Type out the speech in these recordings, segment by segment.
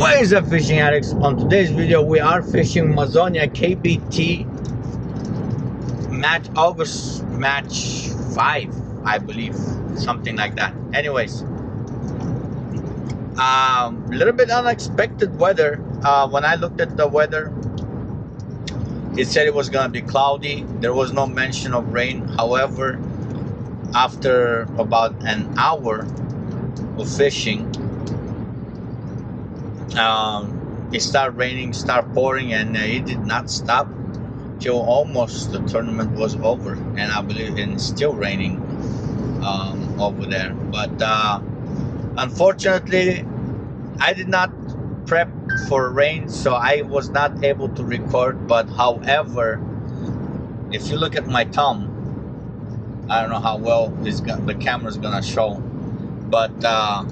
What is up, fishing addicts? On today's video we are fishing Mazonia KBT match 5, I believe, something like that. Anyways, a little bit unexpected weather. When I looked at the weather, it said it was gonna be cloudy. There was no mention of rain. However, after about an hour of fishing, it started raining, started pouring, and it did not stop till almost the tournament was over. And I believe it's still raining over there. But unfortunately, I did not prep for rain, so I was not able to record. But however, if you look at my thumb, I don't know how well the camera's gonna show, but I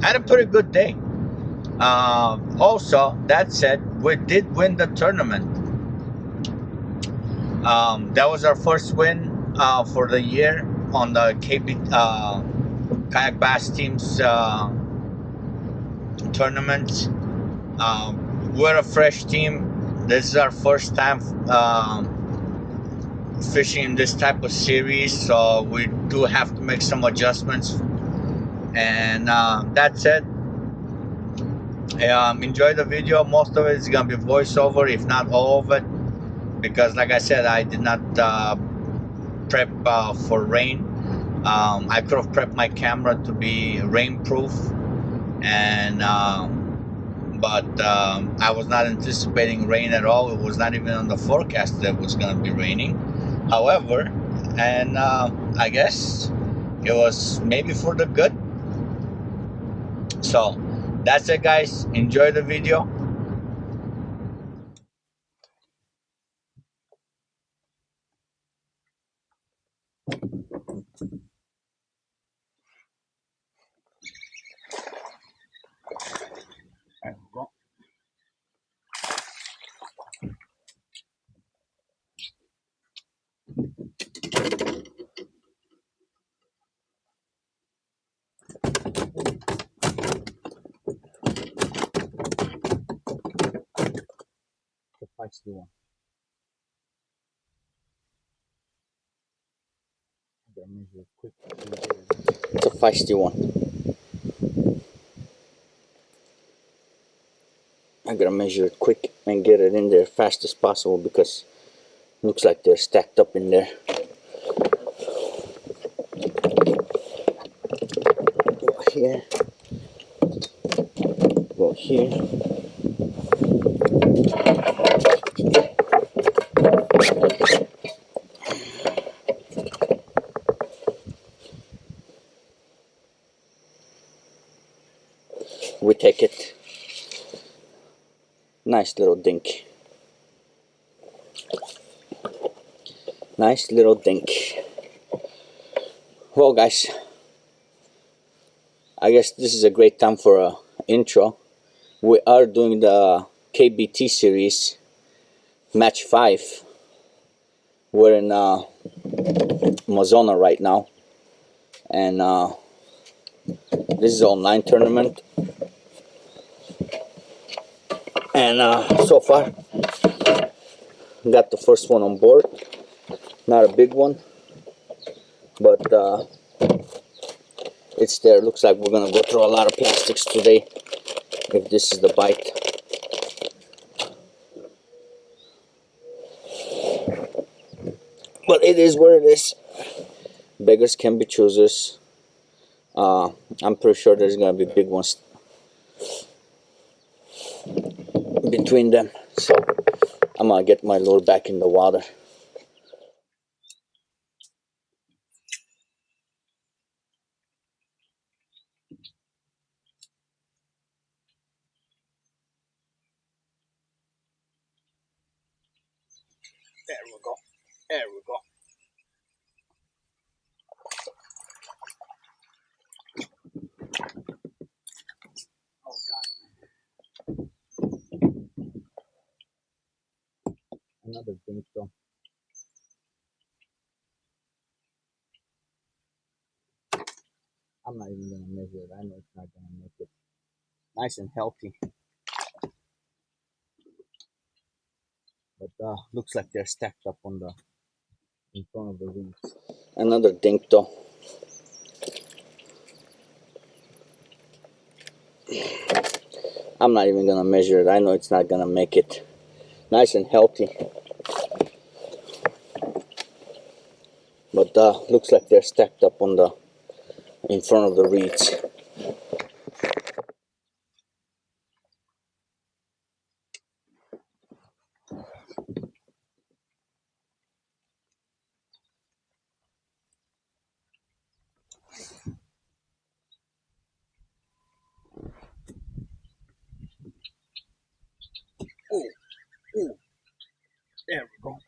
had a pretty good day. Also, that said, we did win the tournament. That was our first win for the year on the Kayak Bass Team's tournament. We're a fresh team. This is our first time fishing in this type of series, so we do have to make some adjustments. And that said, enjoy the video. Most of it is gonna be voiceover, if not all of it, because like I said, I did not prep for rain. I could have prepped my camera to be rain proof, and but I was not anticipating rain at all. It was not even on the forecast that it was going to be raining. However, and I guess it was maybe for the good. So that's it, guys. Enjoy the video. There we go. The feisty one. I'm gonna measure it quick. It's a feisty one. I'm gonna measure it quick and get it in there fast as possible, because it looks like they're stacked up in there. Go here. Go here. We take it. Nice little dink. Nice little dink. Well, guys, I guess this is a great time for a intro. We are doing the KBT series match 5. We're in Mazona right now, and this is online tournament. And so far, got the first one on board. Not a big one, but it's there. Looks like we're gonna go through a lot of plastics today, if this is the bite. But it is what it is. Beggars can be choosers. I'm pretty sure there's gonna be big ones between them. So I'm gonna get my lure back in the water. There we go. There we go. Oh God. Another thing, so. I'm not even gonna measure it. I know it's not gonna make it. Nice and healthy. looks like they're stacked up on the in front of the reeds. Another dink though. I'm not even gonna measure it. I know it's not gonna make it. Nice and healthy. But looks like they're stacked up on the in front of the reeds. Ooh, ooh, there we go.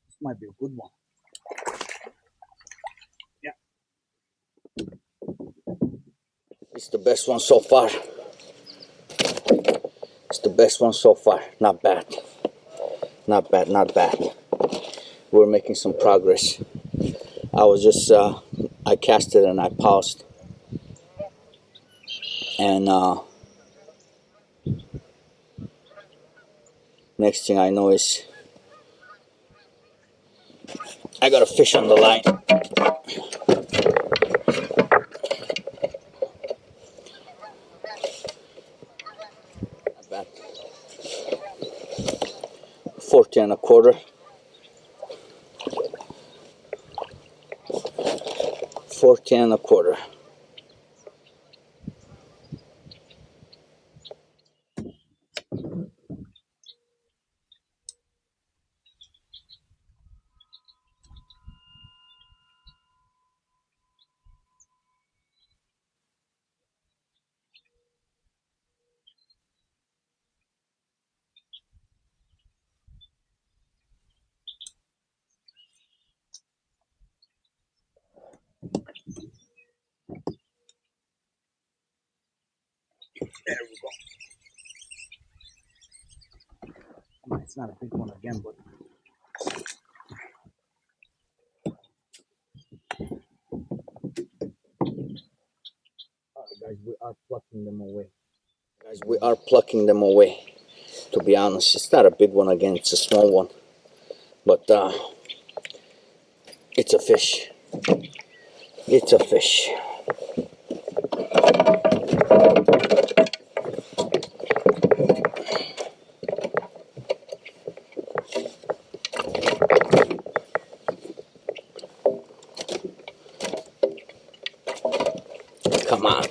This might be a good one. Yeah. It's the best one so far. It's the best one so far. Not bad. Not bad, not bad. We're making some progress. I was just, I cast it and I paused. And next thing I know is I got a fish on the line. Not bad. 14 and a quarter. 14 and a quarter. There we go. It's not a big one again, but guys, we are plucking them away. Guys, we are plucking them away. To be honest, it's not a big one again, it's a small one. But it's a fish. It's a fish. Come on.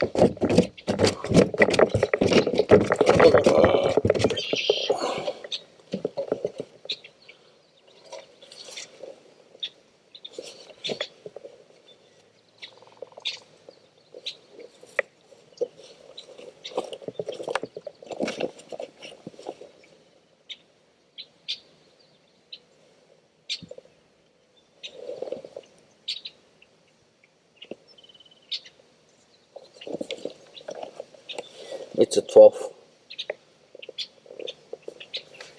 It's a 12.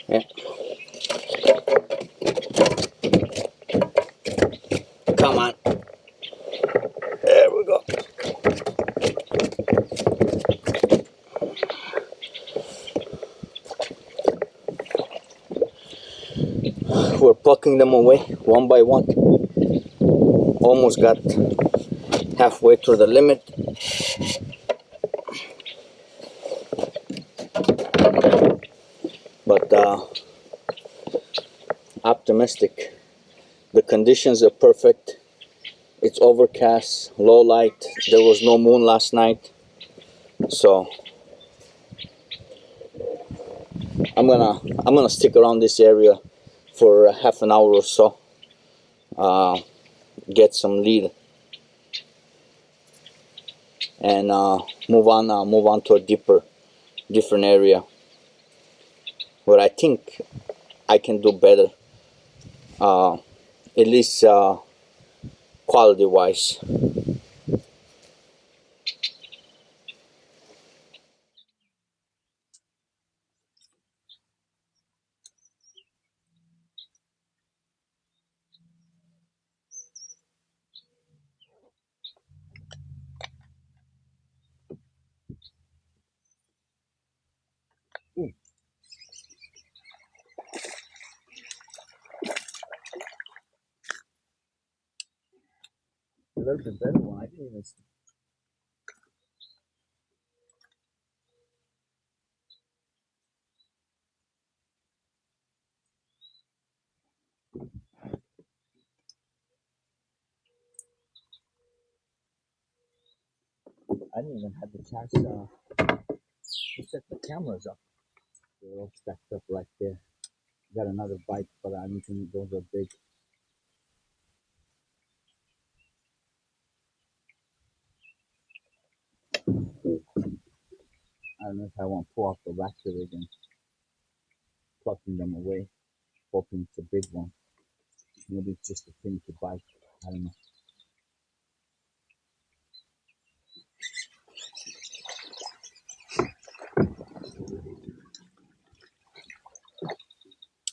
Yeah. Come on. There we go. We're plucking them away one by one. Almost got halfway through the limit. But optimistic. The conditions are perfect. It's overcast, low light. There was no moon last night, so I'm gonna stick around this area for half an hour or so. Get some lead and move on to a different area where I think I can do better, at least quality wise. little bit better one. I didn't even. I didn't even have the chance to set the cameras up. They're all stacked up right there. Got another bite, but I don't think those are big. I don't know if I want to pull off the raptor rig and plucking them away, hoping it's a big one. Maybe it's just a finicky bite. I don't know.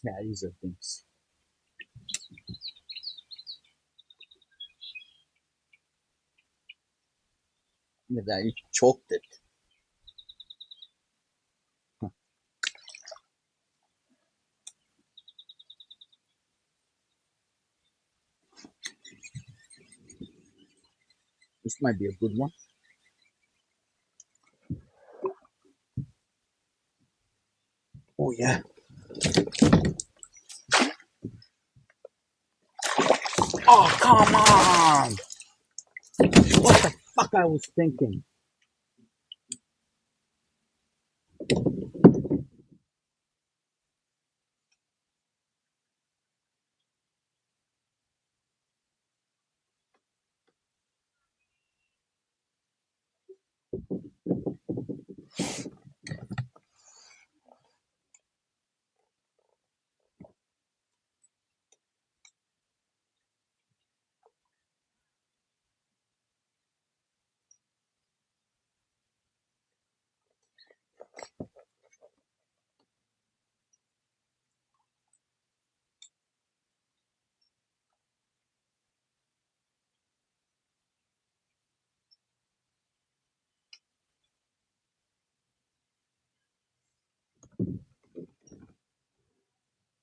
Yeah, these are things. Look at that, you choked it. Huh. This might be a good one. Oh yeah. Oh, come on! What the fuck I was thinking?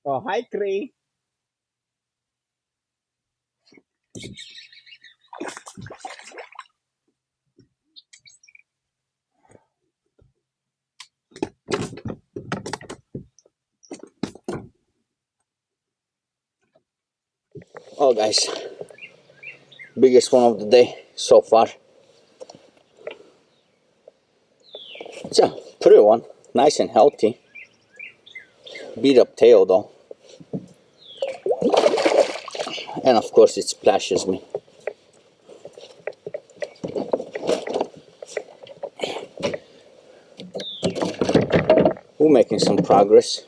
Oh, hi, Cree. Oh, guys, biggest one of the day so far. It's a pretty one, nice and healthy. Beat up tail though, and of course it splashes me. We're making some progress.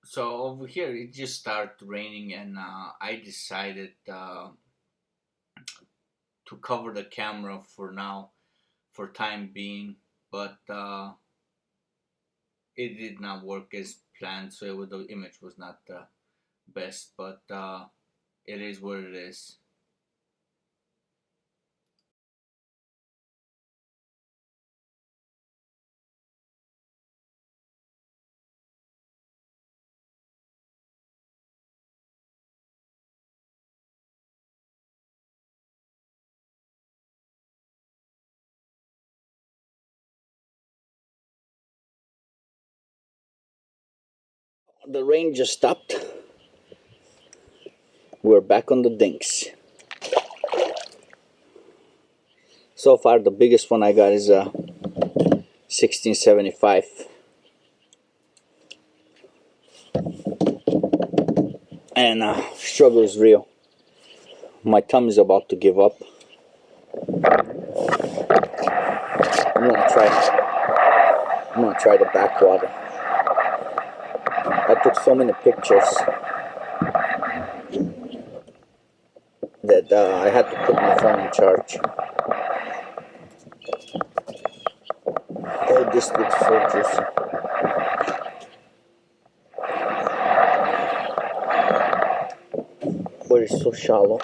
So over here it just started raining, and I decided to cover the camera for now, for time being, but it did not work as planned, so the image was not the best, but it is what it is. The rain just stopped. We're back on the dinks. So far the biggest one I got is a 1675, and struggle is real. My thumb is about to give up. I'm gonna try the backwater. I took so many pictures that I had to put my phone in charge. Oh, this looks so juicy. But it's so shallow.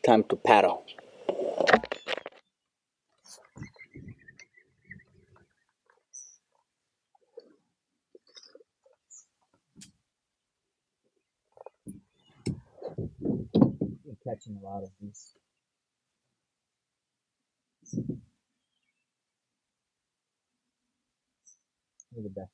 Time to paddle. catching a lot of these. Look at that.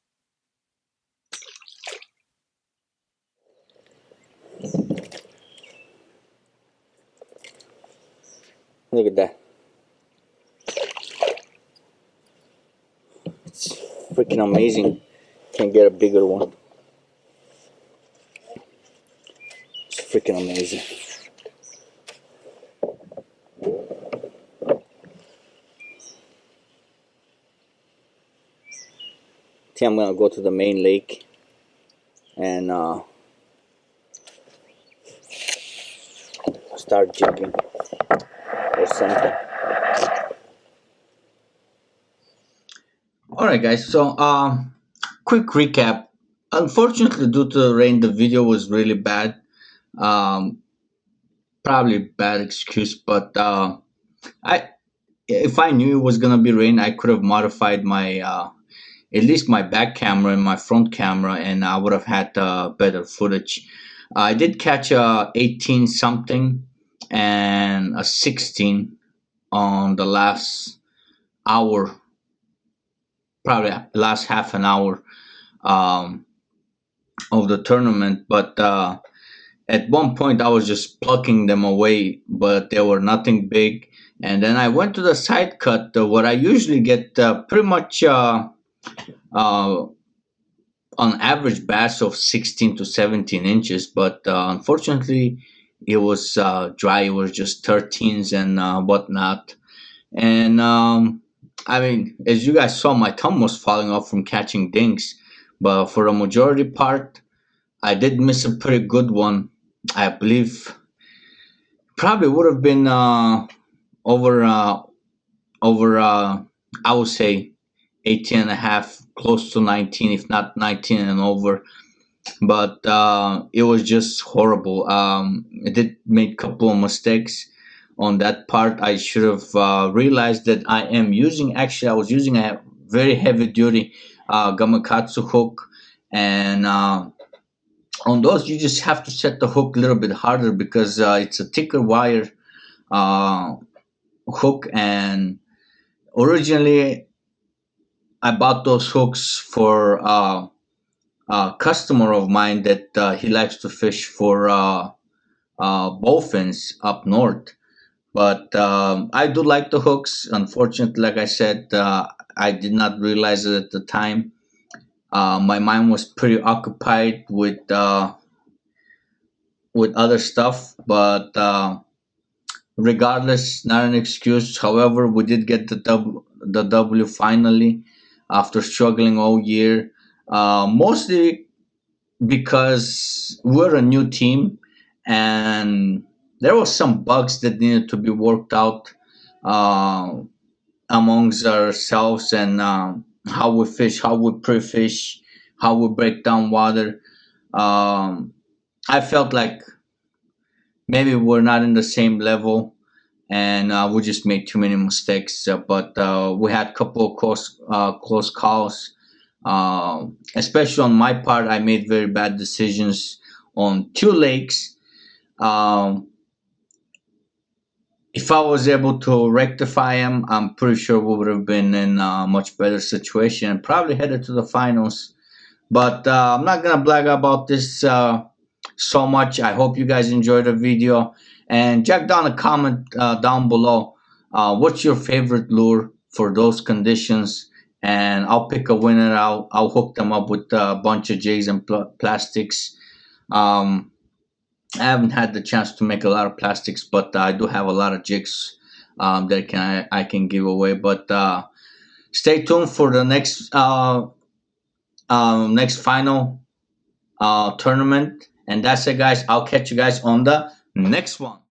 Look at that. It's freaking amazing. Can't get a bigger one. It's freaking amazing. I think I'm gonna go to the main lake and start jigging or something. All right, guys. So, quick recap. Unfortunately, due to the rain, the video was really bad. Um, Probably bad excuse, but I if I knew it was gonna be rain, I could have modified my at least my back camera and my front camera, and I would have had better footage. I did catch a 18 something and a 16 on the last hour, probably last half an hour um, of the tournament. But at one point, I was just plucking them away, but they were nothing big. And then I went to the side cut, what I usually get pretty much uh, on average bass of 16 to 17 inches. But unfortunately, it was dry. It was just 13s and whatnot. And I mean, as you guys saw, my thumb was falling off from catching dinks. But for the majority part, I did miss a pretty good one. I believe probably would have been over over I would say 18 and a half, close to 19, if not 19 and over. But it was just horrible. I did make a couple of mistakes on that part. I should have realized that I am using. Actually, I was using a very heavy duty gamakatsu hook, and on those you just have to set the hook a little bit harder because it's a thicker wire uh, hook. And originally, I bought those hooks for a customer of mine that he likes to fish for bowfins up north. But I do like the hooks. Unfortunately, like I said, I did not realize it at the time. My mind was pretty occupied with other stuff, but regardless, not an excuse. However, we did get the W finally after struggling all year. Mostly because we're a new team and there was some bugs that needed to be worked out uh, amongst ourselves and how we fish, how we pre-fish, how we break down water. Um, I felt like maybe we're not in the same level and we just made too many mistakes. But we had a couple of close calls. Especially on my part, I made very bad decisions on two lakes. Um, if I was able to rectify them, I'm pretty sure we would have been in a much better situation and probably headed to the finals. But I'm not gonna brag about this so much. I hope you guys enjoyed the video and check down a comment down below. What's your favorite lure for those conditions? And I'll pick a winner. I'll hook them up with a bunch of jigs and plastics. Um, I haven't had the chance to make a lot of plastics, but I do have a lot of jigs that I can give away. But stay tuned for the next final tournament. And that's it, guys. I'll catch you guys on the next one.